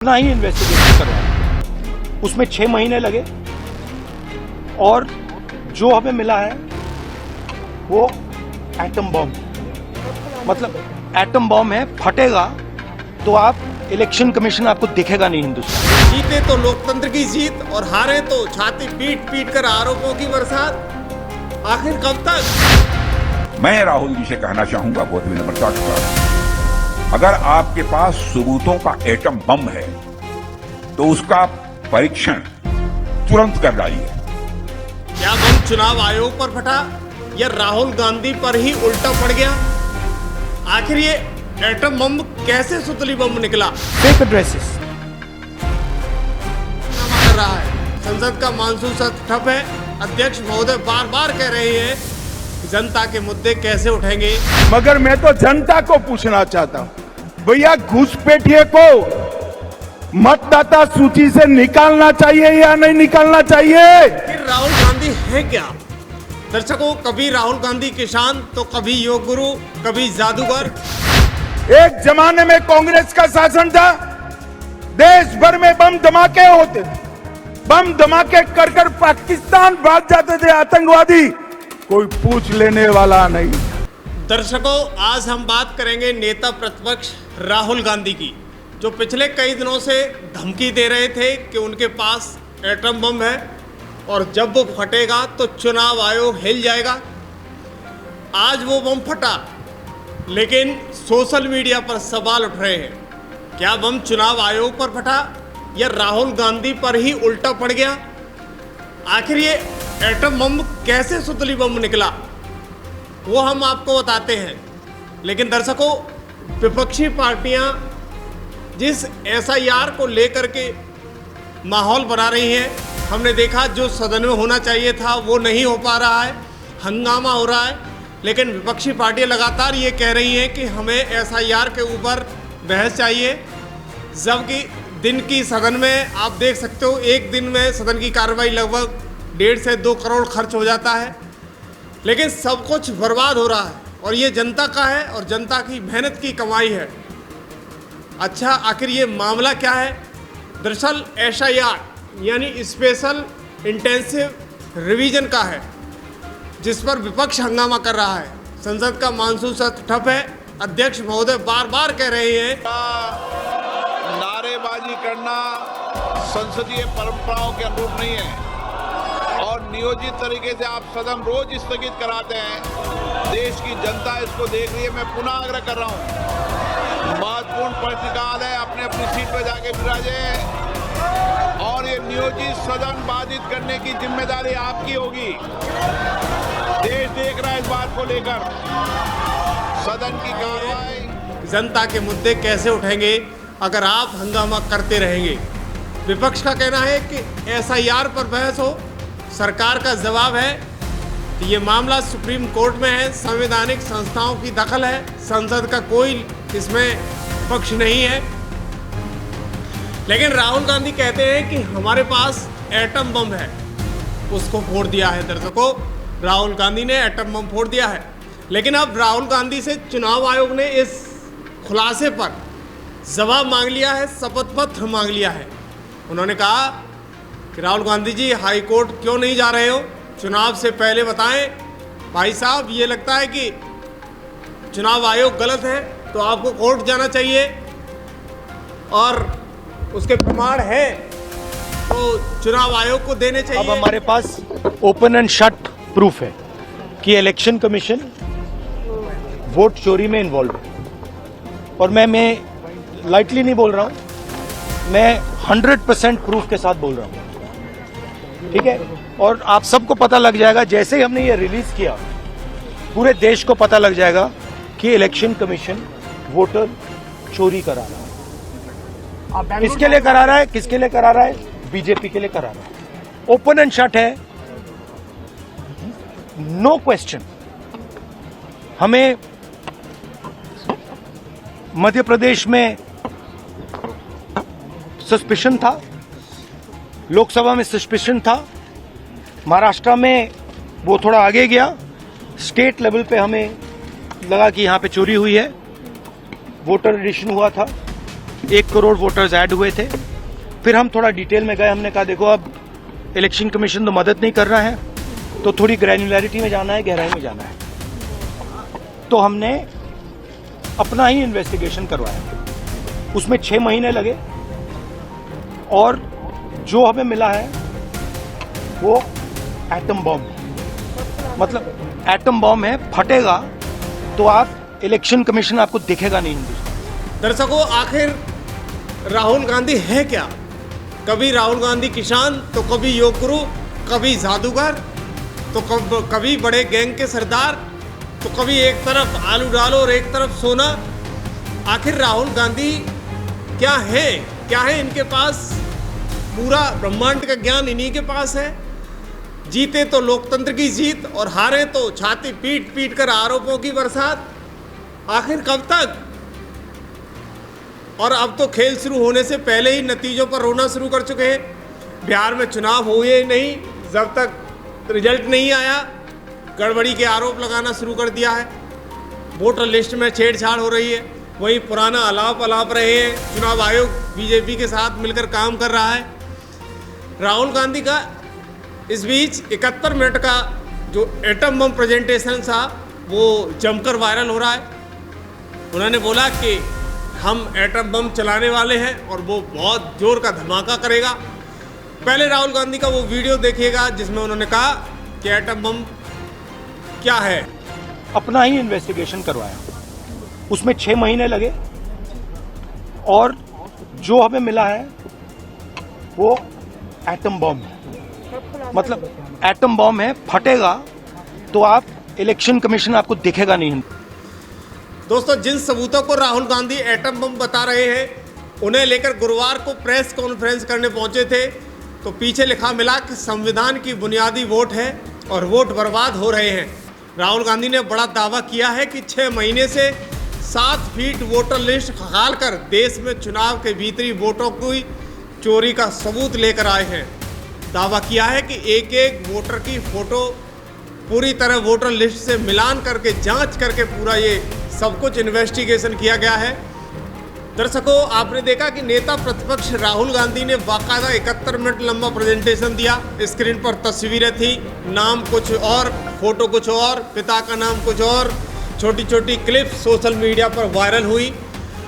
ना ही इन्वेस्टिगेशन करवाया, उसमें 6 महीने लगे और जो हमें मिला है वो एटम बॉम्ब, मतलब एटम बॉम्ब है, फटेगा तो आप इलेक्शन कमीशन आपको दिखेगा नहीं हिंदुस्तान। जीते तो लोकतंत्र की जीत और हारे तो छाती पीट पीट कर आरोपों की बरसात। आखिर कब तक? मैं राहुल जी से कहना चाहूंगा बहुत विनम्रता के साथ, अगर आपके पास सबूतों का एटम बम है तो उसका परीक्षण तुरंत कर डालिए। क्या बम चुनाव आयोग पर फटा या राहुल गांधी पर ही उल्टा पड़ गया? आखिर ये एटम बम कैसे सुतली बम निकला? फेक एड्रेसेस कर रहा है, संसद का मानसून सत्र ठप है। अध्यक्ष महोदय बार बार कह रहे हैं जनता के मुद्दे कैसे उठेंगे। मगर मैं तो जनता को पूछना चाहता हूं, भैया घुसपैठिए को मतदाता सूची से निकालना चाहिए या नहीं निकालना चाहिए? फिर राहुल गांधी है क्या? दर्शकों, कभी राहुल गांधी किसान तो कभी योग गुरु, कभी जादूगर। एक जमाने में कांग्रेस का शासन था, देश भर में बम धमाके होते थे, बम धमाके कर कर पाकिस्तान भाग जाते थे आतंकवादी, कोई पूछ लेने वाला नहीं। दर्शकों, आज हम बात करेंगे नेता प्रतिपक्ष राहुल गांधी की, जो पिछले कई दिनों से धमकी दे रहे थे कि उनके पास एटम बम है और जब वो फटेगा तो चुनाव आयोग हिल जाएगा। आज वो बम फटा, लेकिन सोशल मीडिया पर सवाल उठ रहे हैं, क्या बम चुनाव आयोग पर फटा या राहुल गांधी पर ही उल्टा पड़ गया? आखिर ये एटम बम कैसे सुतली बम निकला, वो हम आपको बताते हैं। लेकिन दर्शकों, विपक्षी पार्टियां जिस एसआईआर को लेकर के माहौल बना रही हैं, हमने देखा जो सदन में होना चाहिए था वो नहीं हो पा रहा है, हंगामा हो रहा है। लेकिन विपक्षी पार्टियां लगातार ये कह रही हैं कि हमें एसआईआर के ऊपर बहस चाहिए, जबकि दिन की सदन में आप देख सकते हो, एक दिन में सदन की कार्रवाई लगभग 1.5 से 2 करोड़ खर्च हो जाता है, लेकिन सब कुछ बर्बाद हो रहा है और ये जनता का है और जनता की मेहनत की कमाई है। अच्छा, आखिर ये मामला क्या है? दरअसल एसआईआर यानी स्पेशल इंटेंसिव रिवीजन का है, जिस पर विपक्ष हंगामा कर रहा है। संसद का मानसून सत्र ठप है। अध्यक्ष महोदय बार बार कह रहे हैं नारेबाजी करना संसदीय परंपराओं के अनुरूप नहीं है और नियोजित तरीके से आप सदन रोज स्थगित कराते हैं। देश की जनता इसको देख रही है। मैं पुनः आग्रह कर रहा हूं, महत्वपूर्ण प्रश्नकाल है, अपने अपनी सीट पर जाके विराजे और ये नियोजित सदन बाधित करने की जिम्मेदारी आपकी होगी। देश देख रहा है इस बात को लेकर। सदन की कार्रवाई, जनता के मुद्दे कैसे उठेंगे अगर आप हंगामा करते रहेंगे। विपक्ष का कहना है कि एसआईआर पर बहस हो। सरकार का जवाब है कि ये मामला सुप्रीम कोर्ट में है, संवैधानिक संस्थाओं की दखल है, संसद का कोई इसमें पक्ष नहीं है। लेकिन राहुल गांधी कहते हैं कि हमारे पास एटम बम है, उसको फोड़ दिया है। दर्शकों, राहुल गांधी ने एटम बम फोड़ दिया है। लेकिन अब राहुल गांधी से चुनाव आयोग ने इस खुलासे पर जवाब मांग लिया है, शपथ पत्र मांग लिया है। उन्होंने कहा कि राहुल गांधी जी, हाई कोर्ट क्यों नहीं जा रहे हो? चुनाव से पहले बताएं। भाई साहब, ये लगता है कि चुनाव आयोग गलत है तो आपको कोर्ट जाना चाहिए और उसके प्रमाण है तो चुनाव आयोग को देने चाहिए। अब हमारे पास ओपन एंड शट प्रूफ है कि इलेक्शन कमीशन वोट चोरी में इन्वॉल्व है और मैं लाइटली नहीं बोल रहा हूं, मैं 100% प्रूफ के साथ बोल रहा हूं, ठीक है? और आप सबको पता लग जाएगा, जैसे ही हमने ये रिलीज किया पूरे देश को पता लग जाएगा कि इलेक्शन कमीशन वोटर चोरी करा रहा है। किसके लिए करा रहा है? किसके लिए करा रहा है? बीजेपी के लिए करा रहा है। ओपन एंड शट है, नो क्वेश्चन। हमें मध्य प्रदेश में सस्पिशन था, लोकसभा में सस्पिशन था, महाराष्ट्र में वो थोड़ा आगे गया, स्टेट लेवल पे हमें लगा कि यहाँ पे चोरी हुई है, वोटर एडिशन हुआ था, 1 करोड़ वोटर्स ऐड हुए थे। फिर हम थोड़ा डिटेल में गए, हमने कहा देखो अब इलेक्शन कमीशन तो मदद नहीं कर रहा है, तो थोड़ी ग्रैन्युलैरिटी में जाना है, गहराई में जाना है। तो हमने अपना ही इन्वेस्टिगेशन करवाया, उसमें 6 महीने लगे और जो हमें मिला है वो एटम बॉम्ब, मतलब एटम बॉम्ब है, फटेगा तो आप इलेक्शन कमीशन आपको दिखेगा नहीं हिंदुस्तान। दर्शकों, आखिर राहुल गांधी है क्या? कभी राहुल गांधी किसान, तो कभी योग गुरु, कभी जादूगर, तो कभी बड़े गैंग के सरदार, तो कभी एक तरफ आलू डालो और एक तरफ सोना। आखिर राहुल गांधी क्या है? क्या है इनके पास? पूरा ब्रह्मांड का ज्ञान इन्हीं के पास है। जीते तो लोकतंत्र की जीत और हारे तो छाती पीट पीट कर आरोपों की बरसात। आखिर कब तक? और अब तो खेल शुरू होने से पहले ही नतीजों पर रोना शुरू कर चुके हैं। बिहार में चुनाव हुए नहीं, जब तक रिजल्ट नहीं आया गड़बड़ी के आरोप लगाना शुरू कर दिया है। वोटर लिस्ट में छेड़छाड़ हो रही है, वही पुराना अलाप रहे हैं। चुनाव आयोग बीजेपी के साथ मिलकर काम कर रहा है। राहुल गांधी का इस बीच 71 मिनट का जो एटम बम प्रेजेंटेशन था वो जमकर वायरल हो रहा है। उन्होंने बोला कि हम एटम बम चलाने वाले हैं और वो बहुत जोर का धमाका करेगा। पहले राहुल गांधी का वो वीडियो देखिएगा जिसमें उन्होंने कहा कि एटम बम क्या है। अपना ही इन्वेस्टिगेशन करवाया, उसमें 6 महीने लगे और जो हमें मिला है वो एटम बॉम्ब है, मतलब एटम बॉम्ब है, फटेगा तो आप इलेक्शन कमीशन आपको दिखेगा नहीं। दोस्तों, जिन सबूतों को राहुल गांधी एटम बम बता रहे हैं उन्हें लेकर गुरुवार को प्रेस कॉन्फ्रेंस करने पहुंचे थे तो पीछे लिखा मिला कि संविधान की बुनियादी वोट है और वोट बर्बाद हो रहे हैं। राहुल गांधी ने बड़ा दावा किया है कि 6 महीने से 7 फीट वोटर लिस्ट खंगाल कर देश में चुनाव के भीतरी वोटों की चोरी का सबूत लेकर आए हैं। दावा किया है कि एक एक वोटर की फोटो पूरी तरह वोटर लिस्ट से मिलान करके जांच करके पूरा ये सब कुछ इन्वेस्टिगेशन किया गया है। दर्शकों, आपने देखा कि नेता प्रतिपक्ष राहुल गांधी ने बाकायदा 71 मिनट लंबा प्रेजेंटेशन दिया। स्क्रीन पर तस्वीरें थी, नाम कुछ और, फोटो कुछ और, पिता का नाम कुछ और, छोटी छोटी क्लिप सोशल मीडिया पर वायरल हुई।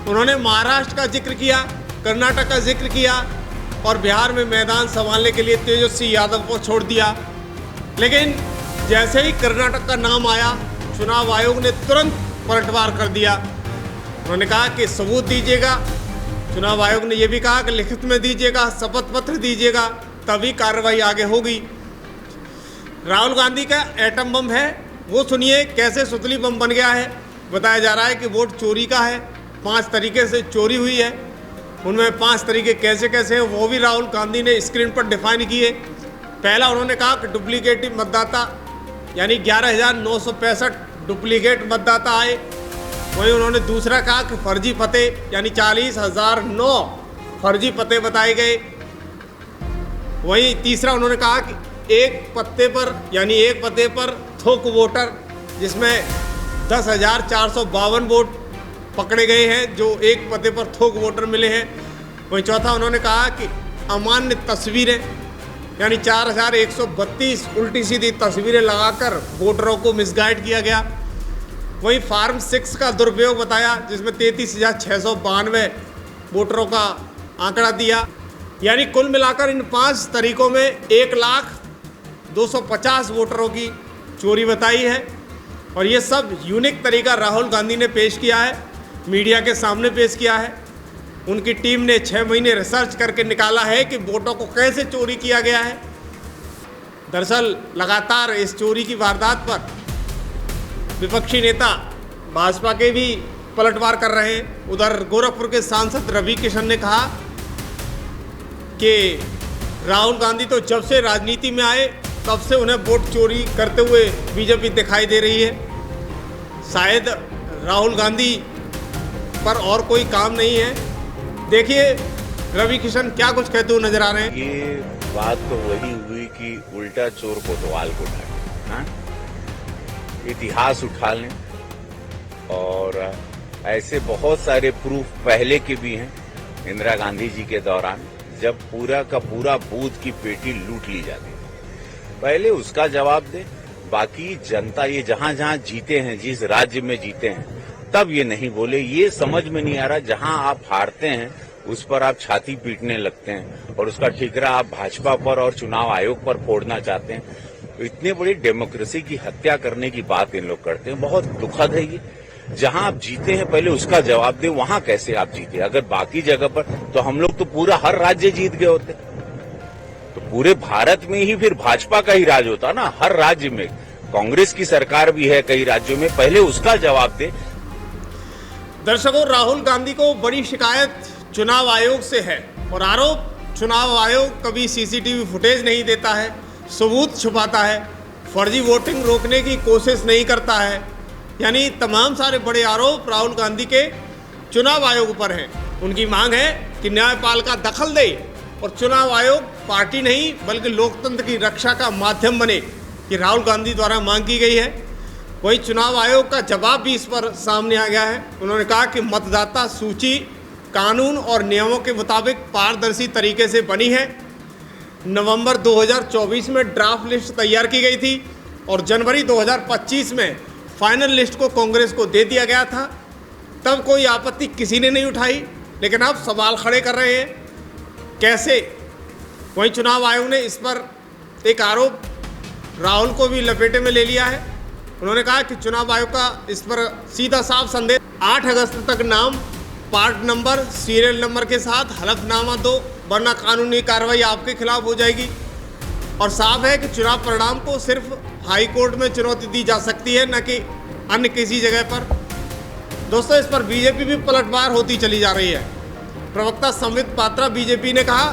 उन्होंने महाराष्ट्र का जिक्र किया, कर्नाटक का जिक्र किया और बिहार में मैदान संभालने के लिए तेजस्वी यादव को छोड़ दिया। लेकिन जैसे ही कर्नाटक का नाम आया, चुनाव आयोग ने तुरंत पलटवार कर दिया। उन्होंने कहा कि सबूत दीजिएगा। चुनाव आयोग ने यह भी कहा कि लिखित में दीजिएगा, शपथ पत्र दीजिएगा, तभी कार्रवाई आगे होगी। राहुल गांधी का एटम बम है, वो सुनिए कैसे सुतली बम बन गया है। बताया जा रहा है कि वोट चोरी का है, 5 तरीके से चोरी हुई है। उनमें 5 तरीके कैसे कैसे हैं वो भी राहुल गांधी ने स्क्रीन पर डिफाइन किए। पहला उन्होंने कहा कि डुप्लीकेटिव मतदाता, यानी 11,965 डुप्लीकेट मतदाता आए। वहीं उन्होंने दूसरा कहा कि फर्जी पते, यानी 40,009 फर्जी पते बताए गए। वहीं तीसरा उन्होंने कहा कि एक पत्ते पर, यानी एक पते पर थोक वोटर, जिसमें 10,452 वोट पकड़े गए हैं जो एक पते पर थोक वोटर मिले हैं। वहीं चौथा उन्होंने कहा कि अमान्य तस्वीरें, यानी 4,132 उल्टी सीधी तस्वीरें लगाकर वोटरों को मिसगाइड किया गया। वहीं फार्म 6 का दुरुपयोग बताया, जिसमें 33,692 वोटरों का आंकड़ा दिया। यानी कुल मिलाकर इन 5 तरीकों में 1,02,50 वोटरों की चोरी बताई है। और ये सब यूनिक तरीका राहुल गांधी ने पेश किया है, मीडिया के सामने पेश किया है। उनकी टीम ने 6 महीने रिसर्च करके निकाला है कि वोटों को कैसे चोरी किया गया है। दरअसल लगातार इस चोरी की वारदात पर विपक्षी नेता भाजपा के भी पलटवार कर रहे हैं। उधर गोरखपुर के सांसद रवि किशन ने कहा कि राहुल गांधी तो जब से राजनीति में आए तब से उन्हें वोट चोरी करते हुए बीजेपी दिखाई दे रही है। शायद राहुल गांधी पर और कोई काम नहीं है। देखिए रवि किशन क्या कुछ कहते हुए नजर आ रहे हैं। ये बात तो वही हुई कि उल्टा चोर कोतवाल को ढांके, हाँ? इतिहास उठा लें और ऐसे बहुत सारे प्रूफ पहले के भी हैं इंदिरा गांधी जी के दौरान, जब पूरा का पूरा बूथ की पेटी लूट ली जाती थी। पहले उसका जवाब दे। बाकी जनता ये जहां जहां जीते हैं, जिस राज्य में जीते हैं, तब ये नहीं बोले। ये समझ में नहीं आ रहा, जहां आप हारते हैं उस पर आप छाती पीटने लगते हैं और उसका ठिकरा आप भाजपा पर और चुनाव आयोग पर फोड़ना चाहते हैं। तो इतनी बड़ी डेमोक्रेसी की हत्या करने की बात इन लोग करते हैं, बहुत दुखद है ये। जहां आप जीते हैं पहले उसका जवाब दे, वहां कैसे आप जीते? अगर बाकी जगह पर, तो हम लोग तो पूरा हर राज्य जीत गए होते, तो पूरे भारत में ही फिर भाजपा का ही राज होता ना। हर राज्य में कांग्रेस की सरकार भी है कई राज्यों में, पहले उसका जवाब दे। दर्शकों, राहुल गांधी को बड़ी शिकायत चुनाव आयोग से है और आरोप चुनाव आयोग कभी सीसीटीवी फुटेज नहीं देता है, सबूत छुपाता है, फर्जी वोटिंग रोकने की कोशिश नहीं करता है। यानी तमाम सारे बड़े आरोप राहुल गांधी के चुनाव आयोग पर हैं। उनकी मांग है कि न्यायपालिका दखल दे और चुनाव आयोग पार्टी नहीं बल्कि लोकतंत्र की रक्षा का माध्यम बने, कि राहुल गांधी द्वारा मांग की गई है। वही चुनाव आयोग का जवाब भी इस पर सामने आ गया है। उन्होंने कहा कि मतदाता सूची कानून और नियमों के मुताबिक पारदर्शी तरीके से बनी है। नवंबर 2024 में ड्राफ्ट लिस्ट तैयार की गई थी और जनवरी 2025 में फाइनल लिस्ट को कांग्रेस को दे दिया गया था। तब कोई आपत्ति किसी ने नहीं उठाई, लेकिन अब सवाल खड़े कर रहे हैं कैसे। वहीं चुनाव आयोग ने इस पर एक आरोप राहुल को भी लपेटे में ले लिया है। उन्होंने कहा कि चुनाव आयोग का इस पर सीधा साफ संदेश, 8 अगस्त तक नाम, पार्ट नंबर, सीरियल नंबर के साथ हलफनामा दो, वरना कानूनी कार्रवाई आपके खिलाफ हो जाएगी। और साफ है कि चुनाव परिणाम को सिर्फ हाई कोर्ट में चुनौती दी जा सकती है, न कि अन्य किसी जगह पर। दोस्तों, इस पर बीजेपी भी पलटवार होती चली जा रही है। प्रवक्ता संबित पात्रा बीजेपी ने कहा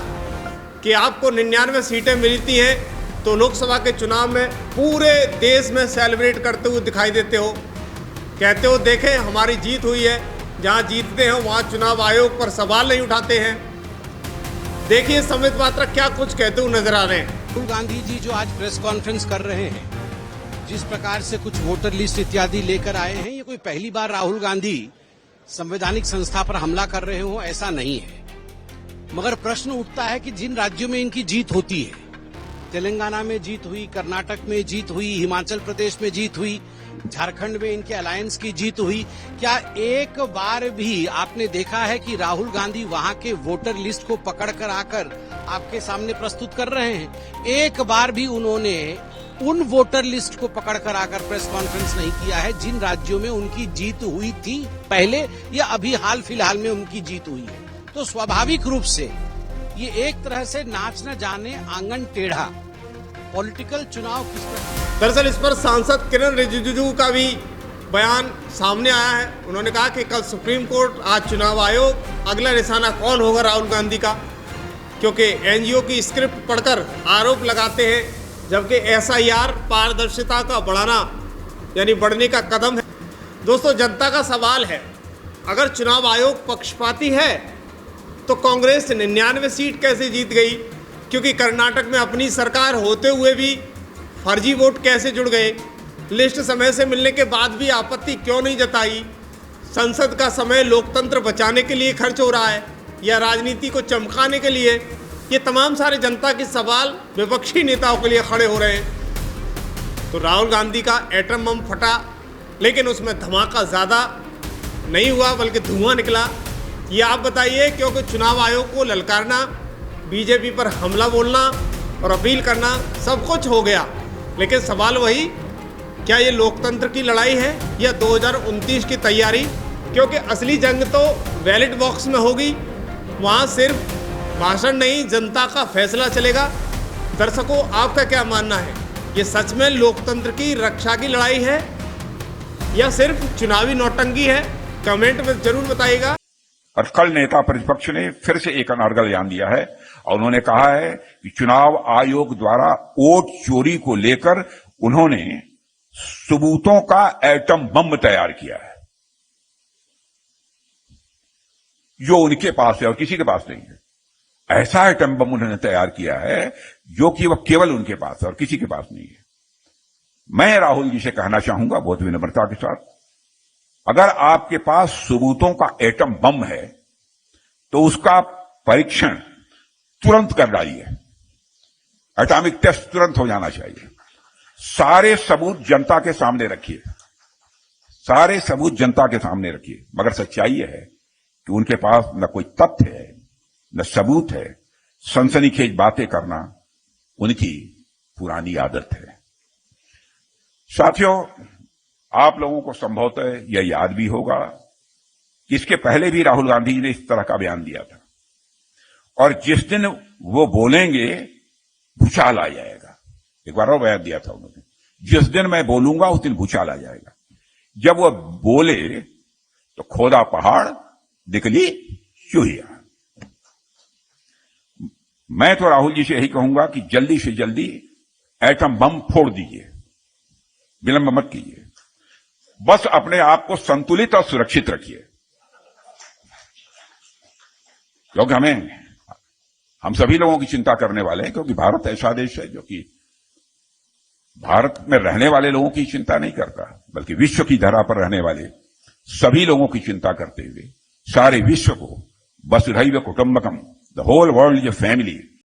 कि आपको 99 सीटें मिलती हैं तो लोकसभा के चुनाव में पूरे देश में सेलिब्रेट करते हुए दिखाई देते हो, कहते हो देखें हमारी जीत हुई है। जहां जीतते हैं वहां चुनाव आयोग पर सवाल नहीं उठाते हैं। देखिए संबित पात्रा क्या कुछ कहते हुए नजर आ रहे हैं। राहुल गांधी जी जो आज प्रेस कॉन्फ्रेंस कर रहे हैं, जिस प्रकार से कुछ वोटर लिस्ट इत्यादि लेकर आए हैं, ये कोई पहली बार राहुल गांधी संवैधानिक संस्था पर हमला कर रहे हो, ऐसा नहीं है। मगर प्रश्न उठता है कि जिन राज्यों में इनकी जीत होती है, तेलंगाना में जीत हुई, कर्नाटक में जीत हुई, हिमाचल प्रदेश में जीत हुई, झारखंड में इनके अलायंस की जीत हुई, क्या एक बार भी आपने देखा है कि राहुल गांधी वहां के वोटर लिस्ट को पकड़कर आकर आपके सामने प्रस्तुत कर रहे हैं? एक बार भी उन्होंने उन वोटर लिस्ट को पकड़कर आकर प्रेस कॉन्फ्रेंस नहीं किया है जिन राज्यों में उनकी जीत हुई थी पहले या अभी हाल फिलहाल में उनकी जीत हुई है। तो स्वाभाविक रूप से ये एक तरह से नाच न जाने आंगन टेढ़ा पॉलिटिकल चुनाव किस तरह। दरअसल इस पर सांसद किरण रिजिजू का भी बयान सामने आया है। उन्होंने कहा कि कल सुप्रीम कोर्ट, आज चुनाव आयोग, अगला निशाना कौन होगा राहुल गांधी का, क्योंकि एनजीओ की स्क्रिप्ट पढ़कर आरोप लगाते हैं, जबकि एसआईआर पारदर्शिता का बढ़ाना यानी बढ़ने का कदम है। दोस्तों, जनता का सवाल है, अगर चुनाव आयोग पक्षपाती है तो कांग्रेस 99 सीट कैसे जीत गई? क्योंकि कर्नाटक में अपनी सरकार होते हुए भी फर्जी वोट कैसे जुड़ गए? लिस्ट समय से मिलने के बाद भी आपत्ति क्यों नहीं जताई? संसद का समय लोकतंत्र बचाने के लिए खर्च हो रहा है या राजनीति को चमकाने के लिए? ये तमाम सारे जनता के सवाल विपक्षी नेताओं के लिए खड़े हो रहे हैं। तो राहुल गांधी का एटम बम फटा, लेकिन उसमें धमाका ज़्यादा नहीं हुआ बल्कि धुआं निकला। ये आप बताइए, क्योंकि चुनाव आयोग को ललकारना, बीजेपी पर हमला बोलना और अपील करना सब कुछ हो गया, लेकिन सवाल वही, क्या ये लोकतंत्र की लड़ाई है या 2029 की तैयारी? क्योंकि असली जंग तो बैलेट बॉक्स में होगी, वहाँ सिर्फ भाषण नहीं, जनता का फैसला चलेगा। दर्शकों, आपका क्या मानना है? ये सच में लोकतंत्र की रक्षा की लड़ाई है या सिर्फ चुनावी नौटंकी है? कमेंट में जरूर बताइएगा। और कल नेता प्रतिपक्ष ने फिर से एक अनर्गल बयान दिया है और उन्होंने कहा है कि चुनाव आयोग द्वारा वोट चोरी को लेकर उन्होंने सबूतों का एटम बम तैयार किया है, जो उनके पास है और किसी के पास नहीं है। ऐसा एटम बम उन्होंने तैयार किया है जो कि वह केवल उनके पास है और किसी के पास नहीं है। मैं राहुल जी से कहना चाहूंगा बहुत विनम्रता के साथ, अगर आपके पास सबूतों का एटम बम है तो उसका परीक्षण तुरंत कर डालिए। एटॉमिक टेस्ट तुरंत हो जाना चाहिए। सारे सबूत जनता के सामने रखिए, सारे सबूत जनता के सामने रखिए। मगर सच्चाई यह है कि उनके पास न कोई तथ्य है, न सबूत है। सनसनीखेज बातें करना उनकी पुरानी आदत है। साथियों, आप लोगों को संभवतः यह याद भी होगा कि इसके पहले भी राहुल गांधी जी ने इस तरह का बयान दिया था, और जिस दिन वो बोलेंगे भूचाल आ जाएगा। एक बार और बयान दिया था उन्होंने, जिस दिन मैं बोलूंगा उस दिन भूचाल आ जाएगा। जब वो बोले तो खोदा पहाड़ निकली चूहिया। मैं तो राहुल जी से यही कहूंगा कि जल्दी से जल्दी एटम बम फोड़ दीजिए, विलंब मत कीजिए। बस अपने आप को संतुलित और सुरक्षित रखिए, क्योंकि हम सभी लोगों की चिंता करने वाले हैं। क्योंकि भारत ऐसा देश है जो कि भारत में रहने वाले लोगों की चिंता नहीं करता, बल्कि विश्व की धरा पर रहने वाले सभी लोगों की चिंता करते हुए सारे विश्व को वसुधैव कुटुंबकम, the whole world is a family,